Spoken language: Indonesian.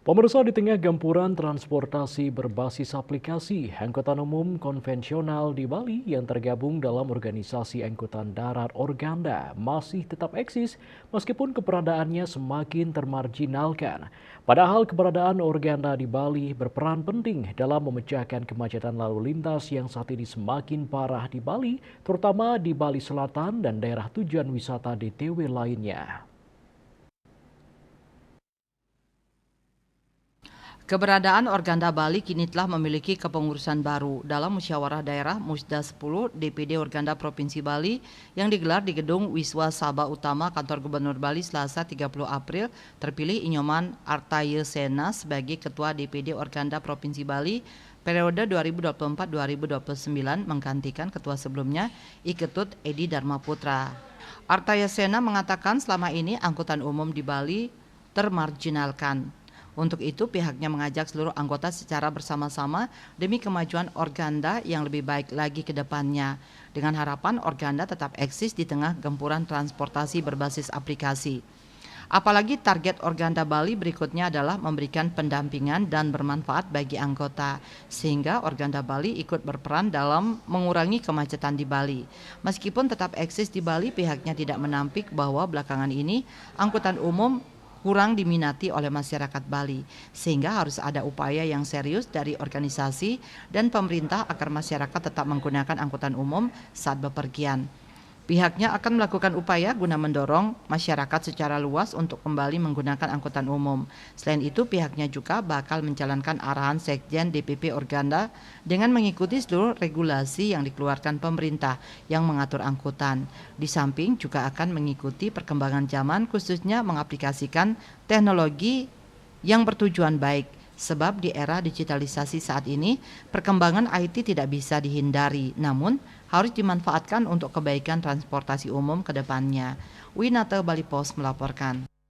Pemirsa, di tengah gempuran transportasi berbasis aplikasi, angkutan umum konvensional di Bali yang tergabung dalam organisasi angkutan darat Organda masih tetap eksis meskipun keberadaannya semakin termarginalkan. Padahal keberadaan Organda di Bali berperan penting dalam memecahkan kemacetan lalu lintas yang saat ini semakin parah di Bali, terutama di Bali Selatan dan daerah tujuan wisata DTW lainnya. Keberadaan Organda Bali kini telah memiliki kepengurusan baru dalam Musyawarah Daerah Musda 10 DPD Organda Provinsi Bali yang digelar di Gedung Wiswa Sabha Utama Kantor Gubernur Bali Selasa 30 April. Terpilih Inyoman Artayesena sebagai Ketua DPD Organda Provinsi Bali periode 2024-2029 menggantikan ketua sebelumnya Iketut Edi Dharmaputra. Artayesena mengatakan selama ini angkutan umum di Bali termarginalkan. Untuk itu pihaknya mengajak seluruh anggota secara bersama-sama demi kemajuan Organda yang lebih baik lagi ke depannya. Dengan harapan Organda tetap eksis di tengah gempuran transportasi berbasis aplikasi. Apalagi target Organda Bali berikutnya adalah memberikan pendampingan dan bermanfaat bagi anggota, sehingga Organda Bali ikut berperan dalam mengurangi kemacetan di Bali. Meskipun tetap eksis di Bali, pihaknya tidak menampik bahwa belakangan ini angkutan umum kurang diminati oleh masyarakat Bali, sehingga harus ada upaya yang serius dari organisasi dan pemerintah agar masyarakat tetap menggunakan angkutan umum saat bepergian. Pihaknya akan melakukan upaya guna mendorong masyarakat secara luas untuk kembali menggunakan angkutan umum. Selain itu, pihaknya juga bakal menjalankan arahan Sekjen DPP Organda dengan mengikuti seluruh regulasi yang dikeluarkan pemerintah yang mengatur angkutan. Di samping juga akan mengikuti perkembangan zaman, khususnya mengaplikasikan teknologi yang bertujuan baik. Sebab di era digitalisasi saat ini, perkembangan IT tidak bisa dihindari, namun harus dimanfaatkan untuk kebaikan transportasi umum ke depannya. Winata Bali Post melaporkan.